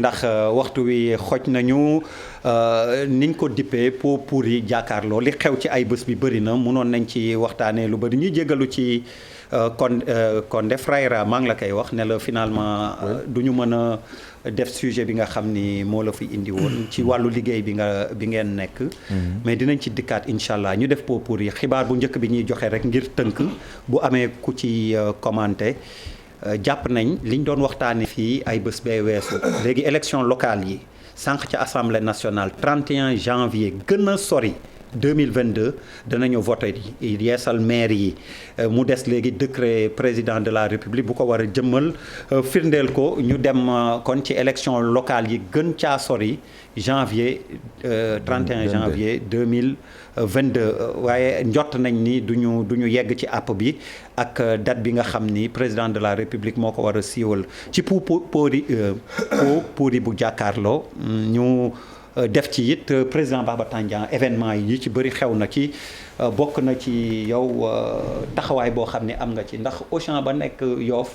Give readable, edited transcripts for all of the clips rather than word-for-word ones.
ndax waxtu wi xoj nañu niñ ko dippee pour yi jàkkaarloo li xew ci ay bés bi bëri na mënoon nañ ci waxtaanee lu bëri ñuy jégalu ci Condé Frayra maa ngi la koy wax ne la finalement du ñu mën a def sujet bi nga xam ni moo la fi indi woon ci wàllu liggéey bi ngeen nekk. mais dinañ ci dikkaat incha allah ñu def pour yi xibaar bu njëkk bi ñuy joxe rek ngir tënk bu amee ku ci commenté. jàpp nañ liñ doon waxtaanee fii ay bés bee weesu léegi élection locale yi sànq ca assemblée nationale 31 janvier gën a sori 2022 danañu voté yi yeesal maire yi mu des léegi décret président de la république bu ko war a jëmmal firndeel ko ñu dem kon ci élection locale yi gën caa sori janvier 31 janvier 2022 waaye njott nañ ni duñu yegg ci àpp bi ak date bi nga xam ni président de la république moo ko war a siiwal ci pour bu jàkkaarloo ñu def ci it président Baba Tandian événement yi ci bëri xew na ci bokk na ci yow taxawaay boo xam ne am nga ci ndax Auchan ba nekk Yoff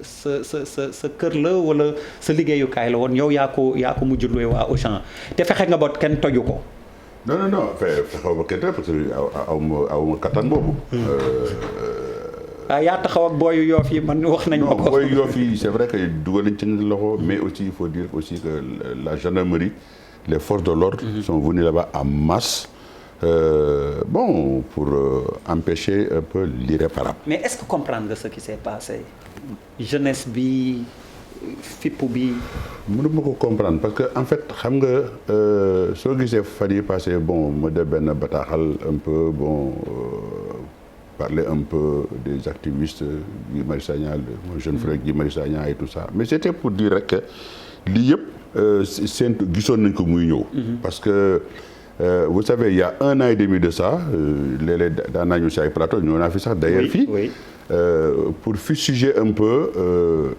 sa kër la wala sa liggéeyukaay la woon yow yaa ko mujj luy waa Auchan te fexe nga ba kenn toju ko. non fexew ba kenn parce que aw ma kattan boobu. yaa taxaw ak booyu Yoff yi man wax nañ ma ko. booyu Yoff yi c'est vrai que dugal nañ ci loxo mais aussi il faut dire aussi que la gendarmerie les forces de l'ordre sont venues là-bas en masse pour empêcher un peu l'irréparable. mais est-ce que comprendre nga ce qui s'est passé jeunesse bi fippu bi. mënuma ko comprendre parce que en fait xam nga soo gisee fan yi passé ma def benn bataaxal un peu parler un peu des activistes Guy Marius Sagna mon jeune frère Guy Marius Sagna et tout ça mais c'était pour dire rek que lii yëpp seen gisoon nañ ko muy ñëw. parce que vous savez il y a 1 an et demi de ça léeg-léeg daan naa ñu si ay plateau ñëw naa fi sax d'ailleurs fii. Pour fustiger un peu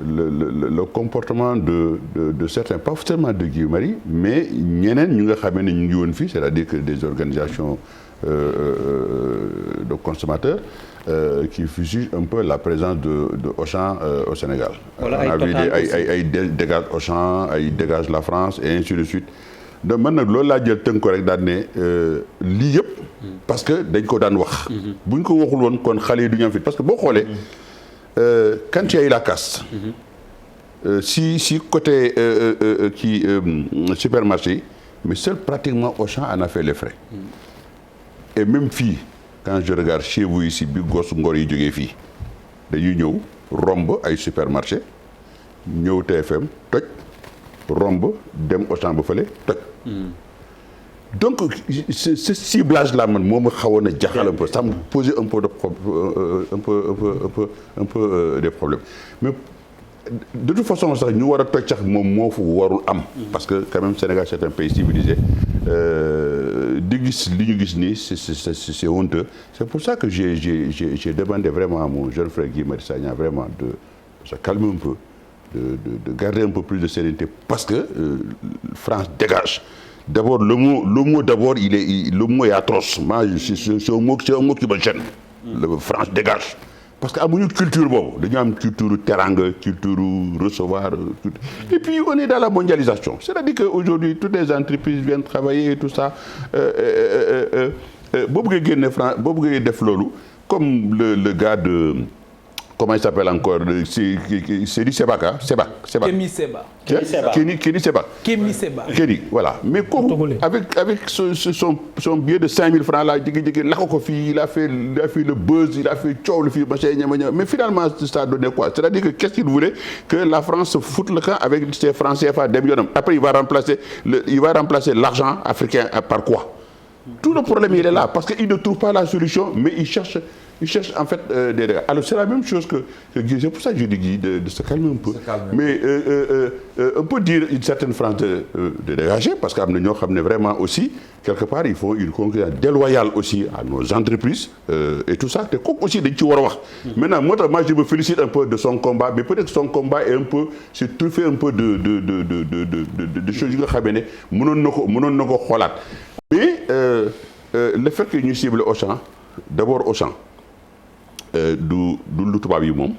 le comportement de certains pas forcément de Guy Marius mais ñeneen ñu nga xamee ne ñu ngi woon fii c'est-à-dire que des organisations de consommateurs qui fustigent un peu la présence de Auchan au Sénégal. Voilà, on a vu ay dégage Auchan ay dégage la France et ainsi de suite donc man nag loolu laa jël tënk ko rek daan ne lii yëpp parce que dañ ko daan wax buñ ko waxul woon kon xale yi du ñu am fit parce que boo xoolee quand il y a eu la casse si côté supermarché yi mais seul pratiquement Auchan en a fait les frais et même fii quand je regarde chez vous ici bi gos ngor yi jógee fii dañuy ñëw romb ay supermarché ñëw TFM toj romb dem Auchan ba fële toj donc ce ciblage là man moo ma xawoon a jaxal un peu ça me posait un peu des problèmes mais de toute façon sax ñu war a toj sax moom moo fu warul am parce que quand même Sénégal c'est un pays civilisé di gis li ñu gis nii c'est honteux c'est pour ça que j'ai demandé vraiment à mon jeune frère Guy Marius Sagna vraiment de se calmer un peu de garder un peu plus de sérénité parce que France dégage d'abord le mot d'abord le mot est atroce moi c'est un mot qui me gêne le France dégage parce que amuñu culture boobu dañu am culture teranga culture recevoir et puis on est dans la mondialisation c'est-à-dire que aujourd'hui toutes les entreprises viennent travailler et tout ça boo bëggee génne France boo bëggee def loolu comme le gars de comment il s'appelle encore c'est du Sebaka Kémi Seba Kémi Seba voilà mais kooku avec son billet de 5000 francs là jigi la ko fii il a fait le buzz il a fait coow le fii machin ñama mais finalement ça a donné quoi c'est-à-dire que qu'est-ce qu'il voulait que la France se foute le camp avec ses francs CFA dem yoonam après il va remplacer l'argent africain par quoi tout le problème il est là parce que il ne trouve pas la solution mais il cherche en fait des dégâts. Alors c'est la même chose que c'est pour ça que je dis de se calmer un peu. Mais on peut dire une certaine France de dégager parce que am na ñoo xam ne vraiment aussi quelque part il faut une concurrence déloyale aussi à nos entreprises et tout ça te kooku aussi dañ ci war a wax. Maintenant moo tax moi je me félicite un peu de son combat mais peut-être que son combat est un peu c'est truffé un peu de choses yi nga xam ne mënoon na ko xoolaat mais le fait que ñu cible Auchan d'abord Auchan du lu tubaab yi moom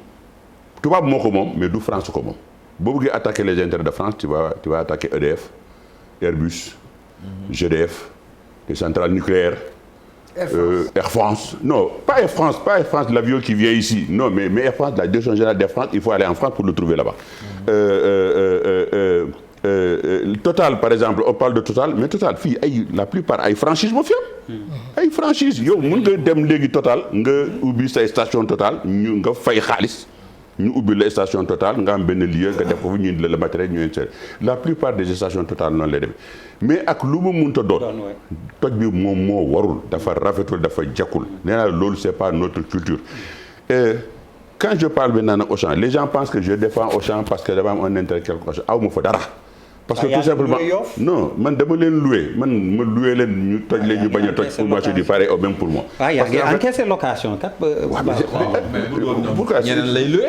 tubaab moo ko moom mais du France ko moom boo bëggee attaquer les intérêts de France tu vas attaquer EDF, Airbus, GDF, les centrales nucléaires. Air France. Non, pas Air France, l'avion qui vient ici. Non, mais Air France, la direction générale d'Air France, il faut aller en France pour le trouver là-bas. Total, par exemple, on parle de Total, mais Total, fii la plupart ay franchise moo fi am. ay franchise yow mën nga dem léegi Total nga ubbi say station Total nga fay xaalis. ñu ubbi la station Total nga am benn lieu nga def ko ñu indi la matériel ñu indi la plupart des stations Total noonu lay demee mais ak lu mu mënta doon toj bi moom moo warul dafa rafetul dafa jekkul nee naa loolu c'est pas notre culture quand je parle maintenant nag Auchan les gens pensent que je défends Auchan parce que dama am un intérêt quelque chose aw ma fa dara parce que tout simplement non man dama leen loué man ma loué leen ñu toj leen ñu bañ a toj pour moi c'est du pareil au même pour moi. waaw yaa ngi encaissé location kat. pourquoi ñeneen lay loué.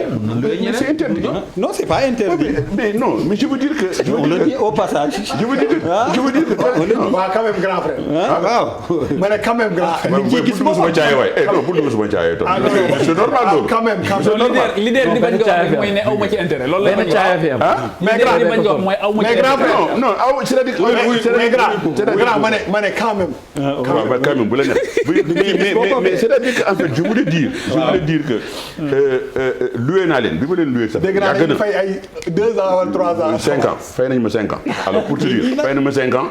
c'est interdit. non c'est pas interdit. mais non mais je veux dire que. on le dit au passage. je veux dire que. waaw quand même grand frère. waaw. ma ne quand même grand frère. bu dugg suma caay waay non bu dugg suma caay toog. c'est normal loolu. quand même leader di bañ ko wax mooy ne aw ma ci intérêt loolu lay bañ ko wax mooy aw ma ci intérêt. non c'est-à-dire grand ma ne quand même. quand même bu la neex mais c'est-à-dire que en fait je voulais dire que loué naa leen bi ma leen loué sax yàgg na fay ay 2 ans wala 3 ans. 5 ans fay nañu ma 5 ans alors pour te dire fay nañu ma 5 ans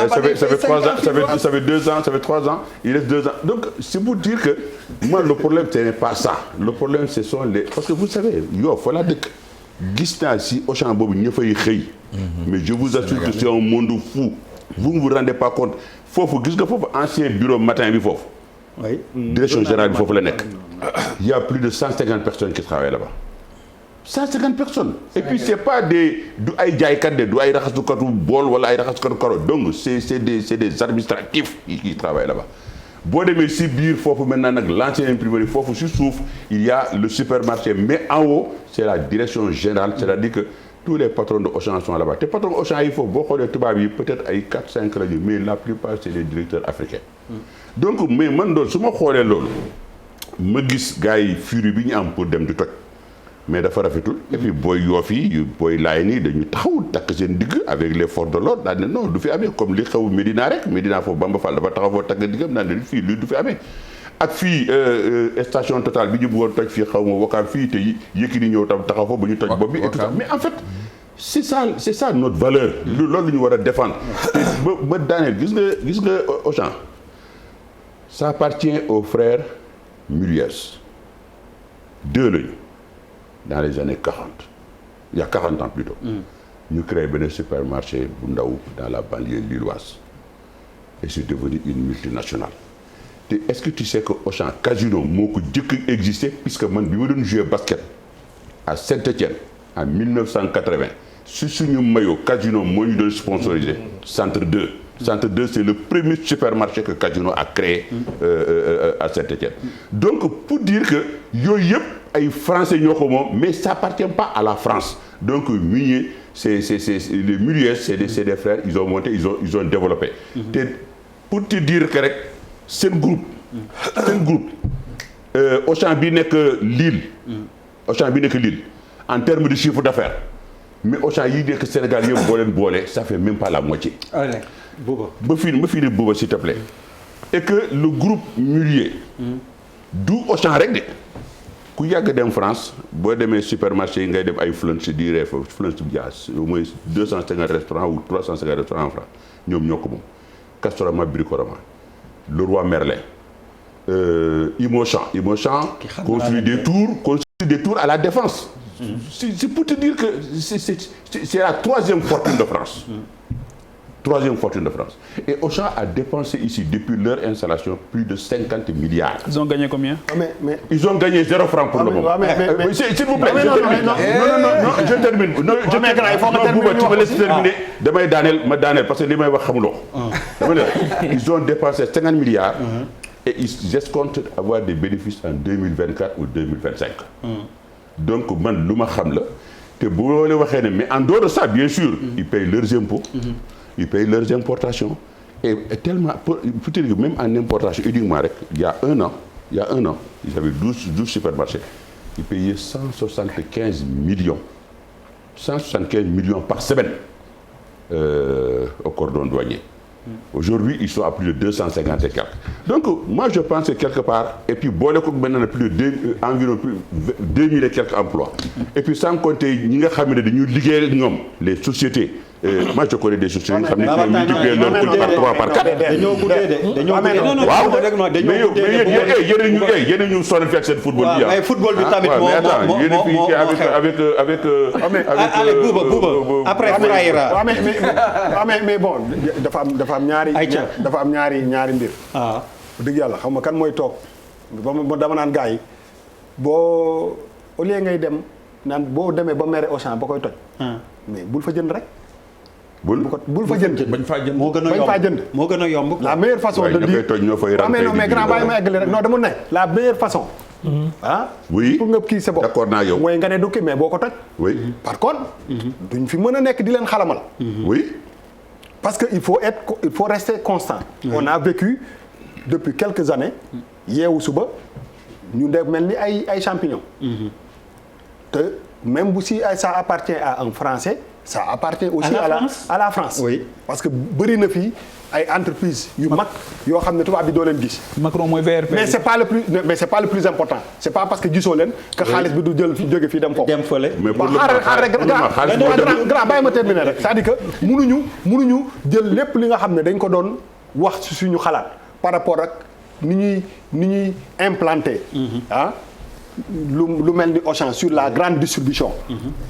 ça fait 3 ans ça fait 2 ans ça fait 3 ans il reste 2 ans donc c'est pour dire que moi le problème ce n'est pas ça le problème ce sont les parce que vous savez yow fa la dëkk gis naa si Auchan boobu ña fay xëy mais je vous assure que c'est un monde fou vous ne vous rendez pas compte foofu gis nga foofu ancien bureau matin bi foofu oui direction générale bi foofu la nekk il y a plus de 150 personnes qui travaillent là-bas 150 personnes et puis c'est pas du ay jaaykat de du ay raxasukatu bool wala ay raxasukatu karo donc c'est des administratifs qui travaillent là-bas boo demee si biir foofu maintenant nag l'ancienne imprimerie foofu si suuf il y a le supermarché mais en haut c'est la direction générale c'est-à-dire que tous les patrons de Auchan sont là-bas te patrons Auchan yi foofu boo xoolee tubaab yi peut-être ay 4-5 la ñu mais la plupart c'est des directeurs africains donc mais man doon su ma xoolee loolu ma gis gars yi furie bi ñu am pour dem di toj mais dafa rafetul et puis booy yoof yi booy laay nii dañu taxaw takk seen digg avec les forces de l'ordre daal ne non du fi amee comme li xew Médina rek Médina foofu Bamba Fall dafa taxaw foofu takk diggam naan ne fii lii du fi amee ak fii station Total bi ñu bëggoon toj fii xaw ma Wakaam fii te Yékini ñëw tam taxaw foofu ba ñu toj bopp bi et tout ça mais en fait c'est ça notre valeur loolu ñu war a défendre ba daaneel gis nga Auchan ça appartient aux frères Muriès 2 lañu dans les années 40 il y a 40 ans plutôt ñu créé benn supermarché bu ndaw dans la banlieue lilloise et c'est devenu une multinationale te est-ce que tu sais que Auchan Casino moo ko jëkk existé puisque man bi ma doon jouer basket à Saint-Étienne en 1980 si suñu maillot Casino moo ñu doon sponsorisé Centre 2 c'est le premier supermarché que Casino a créé à Saint-Étienne donc pour dire que yooyu yëpp ay français ñoo ko moom mais ça appartient pas à la France donc Munier c'est les Muriès c'est des frères ils ont monté ils ont développé te pour te dire que rek seen groupe Auchan bi nekk Lille en termes de chiffre d'affaires mais Auchan yi nekk Sénégal yëpp boo leen boole ça fait même pas la moitié ba fii ne Bouba s'il te plaît et que le groupe Munier du Auchan rek de ku yàgg dem France boo demee supermarché yi ngay dem ay Flunch di reef Flunch bi au moins 250 restaurants ou 350 restaurants en France ñoom ñoo ko moom Castorama Bricorama Leroy Merlin Imochan construit des tours à la Défense c'est pour te dire que c'est la troisième fortune de France et Auchan a dépensé ici depuis leur installation plus de 50 milliards. Ils ont gagné combien? Mais ils ont gagné 0 franc pour le moment. S'il vous plaît, je termine. Non, tu me laisses terminer. Damay daaneel parce que li may wax xamuloo. Ils ont dépensé 50 milliards et ils escomptent avoir des bénéfices en 2024 ou 2025. Donc man lu ma xam la te boo leen waxee ne mais en dehors de ça bien sûr ils payent leurs impôts. Ils payent leurs importations et tellement pour te dire même en importation uniquement rek il y a un an ils avaient 12 supermarchés ils payaient 175 millions 175 millions par semaine au cordon douanier. Aujourd'hui, ils sont à plus de 250 et quelques. Donc, moi, je pense que quelque part, et puis, maintenant, plus de environ 2000 et quelques emplois. Et puis, sans compter, les sociétés. Moi, je connais des sociétés qui ont multiplié leur coût par 3, par 4. Mais football bi tamit Bouba après Frayra. mais bon dafa am ñaari mbir. dëgg yàlla xam nga kan mooy toog ba dama naan gars yi boo au lieu ngay dem naan boo demee ba mere Auchan ba koy toj. mais bul fa jënd rek. bul fa jënd. bañ faa jënd moo gën a yomb. la meilleure façon de dire mais grand bàyyi ma eggale rek non dama ne la meilleure façon. oui pour nga kii sa bopp. d'accord naa yow mooy nga ne du kii mais boo ko toj. oui par contre. duñ fi mën a nekk di leen xalamal. oui. parce que il faut rester constant. On a vécu depuis quelques années. yeewu suba ñu def mel ni ay champignons. te même si ça appartient à un Français. ça appartient aussi à la France. Oui. parce que bëri na fii ay entreprises yu mag yoo xam ne tubaab bi doo leen gis. Macron mooy VRP. mais c'est pas le plus important c'est pas parce que gisoo leen. que xaalis bi du jël jóge fii dem foofu. dem fële. mais pour le grand bàyyi ma terminer rek c'est-à-dire que mënuñu jël lépp li nga xam ne dañ ko doon wax ci suñu xalaat par rapport ak ni ñuy implanter. lu mel ni Auchan sur la grande distribution.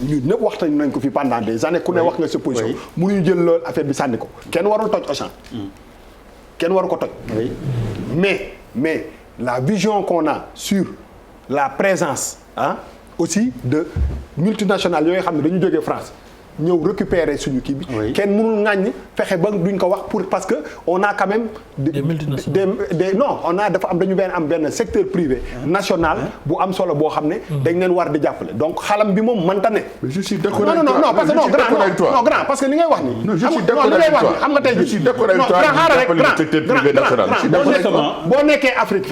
ñun ñëpp waxtaan nañ ko fi pendant des années ku ne wax nga sa position. mënuñu jël loolu affaire bi sànni ko kenn warul toj Auchan. kenn waru ko toj. mais la vision qu'on a sur la présence aussi de multinationales yooyu xam ne dañu jógee France ñëw récupérer suñu kii bi. kenn mënul ŋàññ fexe ba duñ ko wax parce que on a quand même. dañu benn secteur privé. national bu am solo boo xam ne. dañ leen war di jàppale donc xalam bi moom mënta ne. mais je suis d'accord non parce que non grand parce que li ngay wax nii. non je suis d'accord avec toi xam nga tey jii. je suis d'accord avec toi boo nekkee Afrique.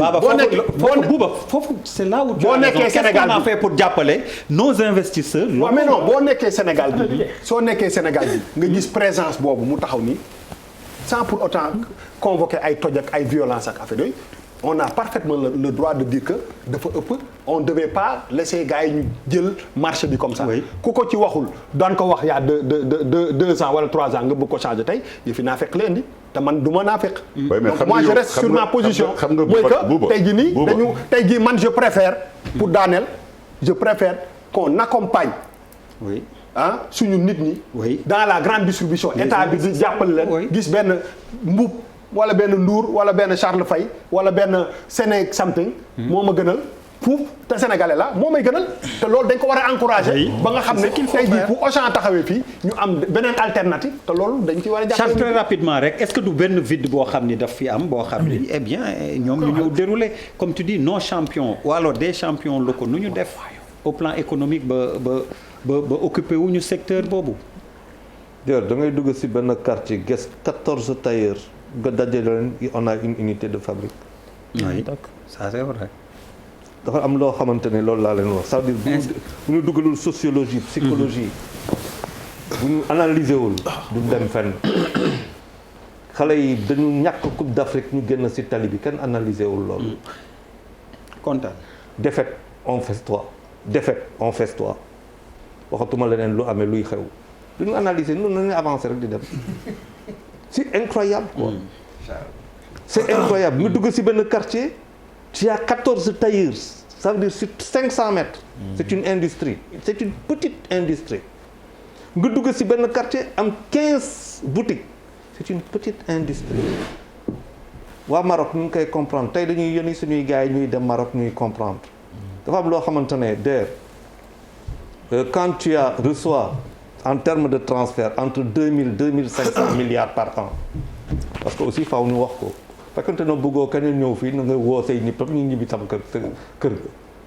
foofu c'est là où boo nekkee Sénégal qu'est-ce qu'on a fait pour jàppale nos investisseurs. waaw mais non boo nekkee Sénégal bi. soo nekkee Sénégal bi nga gis présence boobu mu taxaw nii sans pour autant convoquer ay toj ak ay violence ak affaire yooyu on a parfaitement le droit de dire que dafa ëpp on devait pas laisser gars yi ñu jël marché bi comme ça. ku ko ci waxul daan ko wax y a deux ans wala 3 ans nga bëgg ko changer tey yëfi naa fekk leen di te man du ma naa fekk. donc moi je reste sur ma position. mooy que tey jii nii tey jii man je préfère. pour daaneel je préfère qu'on accompagne. suñu nit ñi. dans la grande distribution état bi di jàppale leen. gis benn Mboup wala benn Ndour wala benn Charles Faye wala benn Séné something. moo ma gënal fuuf te sénégalais la moo may gënal te loolu dañ ko war a encourager. ba nga xam ne tey jii bu Auchan taxawee fii ñu am beneen alternative te loolu dañ ci war a jàppale. très rapidement rek est-ce que du benn vide boo xam ni daf fi am boo xam ni eh bien ñoom ñu ñëw dérouler comme tu dis nos champions ou alors des champions locaux nu ñu def au plan économique ba occupé wuñu secteur boobu. da ngay dugg ci benn quartier gis 14 tailleurs nga dajale leen on a une unité de fabrique. oui ça c'est vrai. dafa am loo xamante ne loolu laa leen wax c'est-à-dire bu ñu dugalul sociologie psychologie. bu ñu analyser wul. du dem fenn. xale yi dañu ñàkk Coupe d'Afrique ñu génn ci tali bi kenn analyser wul loolu. kontaan. défaite on festoie. waxatuma leneen lu amee luy xew lu ñu analyser noonu nañu avancer rek di dem c'est incroyable quoi. c'est incroyable nga dugg ci benn quartier tu as 14 tailleurs ça veut dire sur 500 mètres. c'est une industrie c'est une petite industrie nga dugg ci benn quartier am 15 boutiques c'est une petite industrie. waa Maroc ñu ngi koy comprendre tey dañuy yónni suñuy gars yi ñuy dem Maroc ñuy comprendre dafa am loo xamante ne quand tu reçois en termes de transfert entre 2000 2500 milliards par an parce que aussi faaw ñu wax ko fekkante na bëggoo keneen ñëw fii na nga woo say nit ñu ñibbi sama kër ga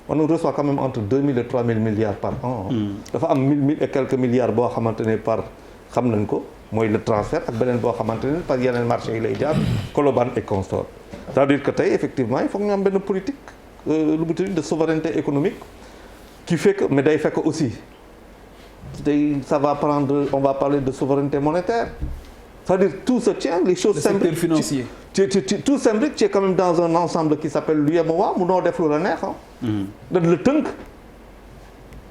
on reçoit quand même entre 2000 et 3000 milliards par an. dafa am 1000 et quelques milliards boo xamante ne par xam nañ ko mooy le transfert ak beneen boo xamante ne par yeneen marché yi lay jaar Colobane et consort c'est-à-dire que tey effectivement il faut que ñu am benn politique lu mu tudd de souveraineté économique qui fait que mais day fekk aussi ça va prendre, on va parler de souveraineté monétaire. C'est-à-dire tout se tient, les choses simples. Le secteur financier. Tout s'imbrique, tu es quand même dans un ensemble qui s'appelle l'UEMOA, munoo def lu la neex da la tënk.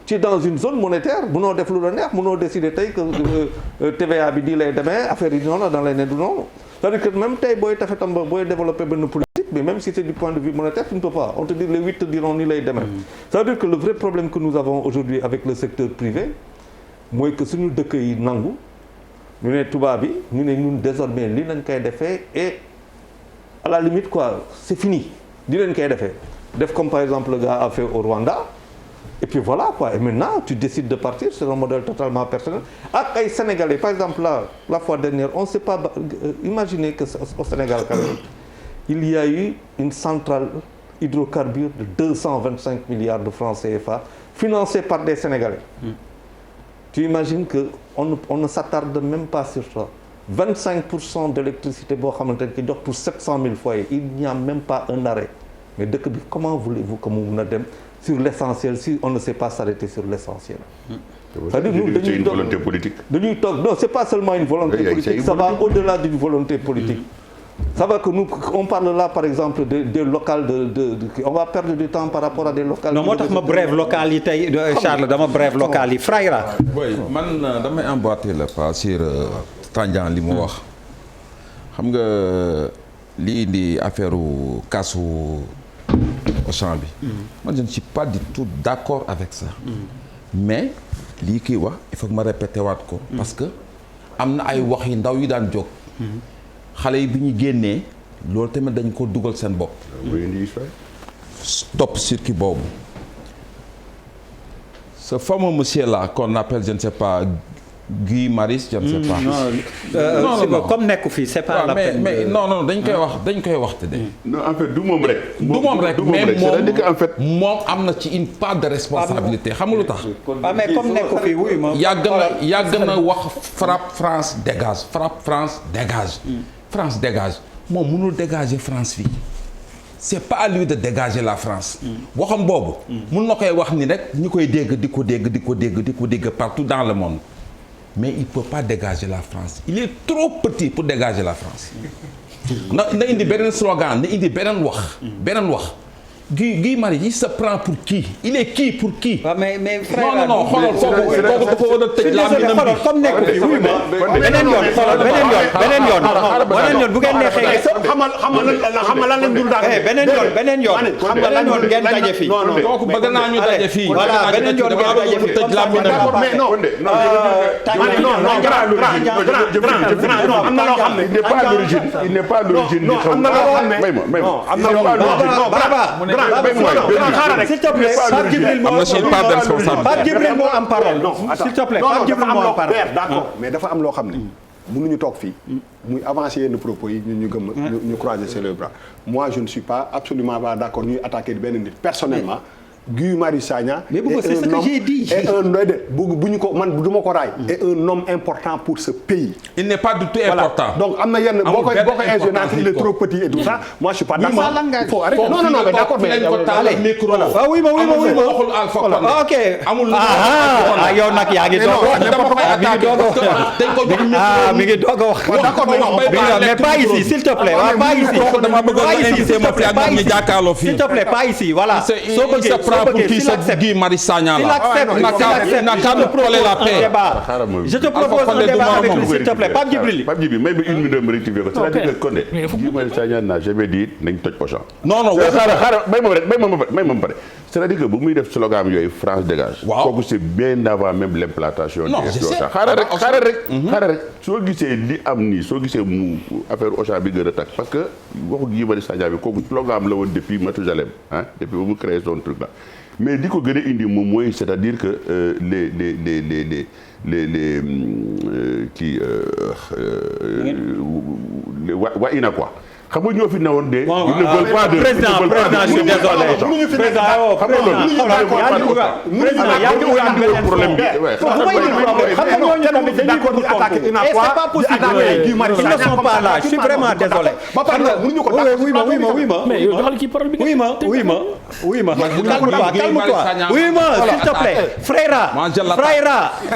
Tu es dans une zone monétaire, munoo def lu la neex, munoo décider tey que TVA bi di lay demee affaire yi noonu dans lay ne du noonu. C'est-à-dire que même tey booy tafe tam booy développer benn politique, mais même si c'est du point de vue monétaire, tu ne peux pas. On te dit les 8 te diront ni lay demee. C'est-à-dire que le vrai problème que nous avons aujourd'hui avec le secteur privé mooy que suñu dëkk yi nangu ñu ne tubaab bi ñu ne ñun désormais li lañ koy defee et à la limite quoi c'est fini li lañ koy defee def comme par exemple le gars a fait au Rwanda et puis voilà quoi et maintenant tu décides de partir sur un modèle totalement personnel ak ay Sénégalais par exemple là la fois dernière on sait pas imaginez que au Sénégal quand même il y a eu une centrale hydrocarbure de 225 milliards de francs CFA financée par des Sénégalais. Tu imagines que on ne s'attarde même pas sur ça. 25% d'électricité boo xamante ne ki jox pour 700 000 foyers il n'y a même pas un arrêt mais dëkk bi comment voulez-vous que mu mun a dem sur l'essentiel si on ne sait pas s'arrêter sur l'essentiel. C'est-à-dire nous dañuy une volonté politique. dañuy toog non c'est pas seulement une volonté politique ça va au-delà d'une volonté politique. Ça va que nous on parle là par exemple des locales on va perdre du temps par rapport à des locales. non moo tax ma brève locales yi tey Charles dama brève locales yi Frayra. oui man damay emboîter le pas sur Tandian li mu wax xam nga li indi affaire kasu Auchan bi. man je ne suis pas du tout d'accord avec ça. mais lii kii wax il faut que ma répété waat ko. parce que am na ay wax yu ndaw yu daan jóg. xale yi bi ñu génnee loolu tamit dañ ko dugal seen bopp. stop circuit boobu. ce fameux monsieur là qu'on appelle je ne sais pas Guy Marius je ne sais pas. non comme nekku fii c'est pas la peine. mais non dañ koy wax te de. non en fait du moom rek. du moom rek mais c'est-à-dire que en fait. moom am na ci une part de responsabilité xam nga lu tax. mais comme nekku fii wuy ma. yàgg na wax frappe France dégage frappe France dégage. France dégage moom mënul dégager France fii c'est pas à lui de dégager la France. waxam boobu. mun na koy wax ni rek ñi koy dégg di ko dégg partout dans le monde mais il peut pas dégager la France il est trop petit pour dégager la France. na indi beneen slogan na indi beneen wax. Guy Marius il se prend pour qui il est qui pour qui. waaw mais non xoolal kooku dafa war a tëj la mi xoolal comme nekk fi wuy ma beneen yoon bu ngeen neexee xam nga lan lañ dul daal beneen yoon ngeen daje fii kooku bëgg naa ñu daje fii voilà beneen yoon ngeen daje fii tëj la mi mais non am na loo xam ne il n'est pas l'origine non am na loo xam ne am na loo xam ne s'il te plaît Pape Djibril moo am parole s'il te plaît Pape Djibril moo am parole d'accord mais dafa am loo xam ne mënuñu toog fii muy avancer yenn propos yi ñu ñu croiser sur les bras moi je ne suis pas absolument pas d'accord ñuy attaquer benn nit personnellement Guy Marius Sagna mais c'est ce que j'ai dit et un bu ñu ko man du ma ko raay et un homme important pour ce pays. il n'est pas du tout important. donc am na yenn boo koy ingénieur il est trop petit et tout ça moi je suis pas d'accord. faut arrêter non mais d'accord mais oui ma ok amul yow nag yaa ngi mi ngi doog a wax d'accord mais pas ici s'il te plaît pas ici dama bëgg a invité ma fi ak ñoom ñu jàkkaarloo fii s'il te plaît pas ici voilà soo bëggee pour qui c'est Guy Marius Sagna là. n'a qu'à nous coller la paix. Je te propose un débat avec lui s'il te plaît Pape Djibril. Pape Djibril may une minute ma rectifier ko c'est-à-dire que Condé Guy Marius Sagna n'a jamais dit nañ toj Auchan. non xaaral may ma pare c'est-à-dire que bu muy def slogan yooyu France dégage. waaw kooku c'est bien avant même l'implantation. non je sais xaaral rek soo gisee li am nii soo gisee mu affaire Auchan bi gën a tàkk parce que waxu Guy Marius Sagna bi kooku slogan la woon depuis Mathusalem ah depuis ba mu créé son truc là. mais di ko gën a indi moom mooy c'est-à-dire que waa ina quoi xam nga ñoo fi newoon de. bon ils ne veulent pas de président je suis désolé. président yaa ngi andi problème bi. xam nga ñooñu tamit dañuy bëgg attaquer et c'est pas possible. ils ne sont pas là je suis vraiment désolé. oui ma calme-toi s'il te plaît.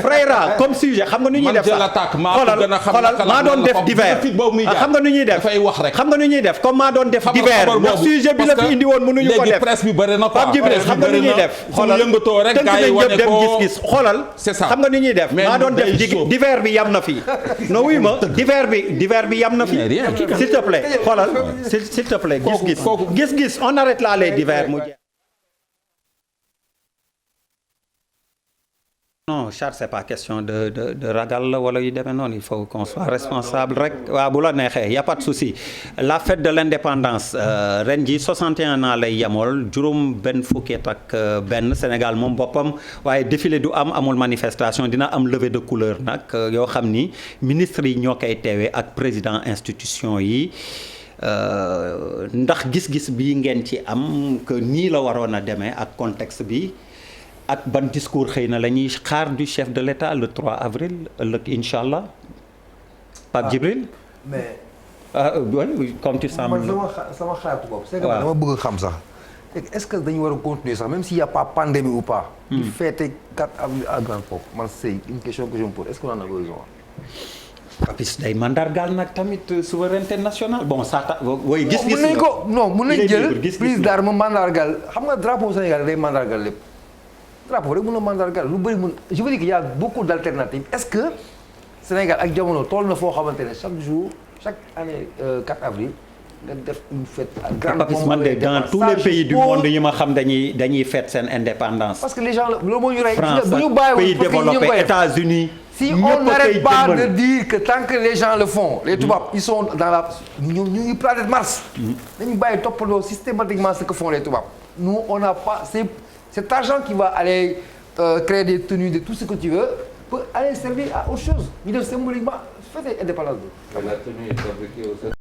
Frère comme sujet xam nga nu ñuy def sax xoolal maa doon def divers xam nga nu ñuy def xam nga nu ñuy def comme maa doon def divers ndax sujet bi la fi indi woon mënuñu ko def presse bi bëri na Pape Djibril xam nga nu ñuy def xoolal yëngatoo rek gars yi wane dem ko gis-gis xoolal xam nga nu ñuy def maa doon def divers bi yam na fi non oui ma divers bi yam na fi s'il te plaît xoolal s'il te plaît gis-gis on arrête là les divers mu jeex. Non Charles c'est pas question de ragal la wala yu demee noonu il faut qu'on soit responsable rek waaw bu la neexee y a pas de souci la fête de l'indépendance ren ji 61 ans lay yemool juróom benn fukkeet ak benn Sénégal moom boppam waaye défilé du amul manifestation dina am levée de couleur nag yoo xam ni ministres yi ñoo koy teewee ak président institution yi ndax gis-gis bi ngeen ci am que nii la waroon a demee ak contexte bi ak ban discours xëy na la ñuy xaar du chef de l'État le 3 avril ëllëg incha allah Pape Djibril. mais. oui comme tu sens. man sama xalaatu bopp. c'est que dama bëgg xam sax. est-ce que dañu war a continuer sax même s'il y a pas pandémie ou pas. di fêter 4 avril à grande pompe man c'est une question que je me pose est-ce qu'on en a besoin. Papis day mandargaal nag tamit souveraineté nationale bon ça ta woy gis-gis. mën nañu ko non mën nañu jël prise d'arme mandargaal xam nga drapeau Sénégal day mandargaal lépp. drapeau rek mën na mandargaal lu bëri mën je veux dire qu'il y a beaucoup d'alternatives est-ce que Sénégal ak jamono toll na foo xamante ne chaque jour chaque année 4 avril nga def une fête à grande pompe man de dans tous les pays du monde yi ma xam dañuy fête seen indépendance. parce que les gens loolu moo ñu rey. France bu ñu bàyyiwoon pays développés États-Unis si on n'arrête pas de dire que tant que les gens le font les tubaab ils sont dans la ñu ngi planète Mars. dañu bàyyi toppandoo systématiquement ce que font les tubaab nous on n'a pas cet argent qui va aller créer des tenues de tout ce que tu veux peut aller servir à autre chose ñu def symboliquement fêter indépendance bi. La tenue est fabriquée au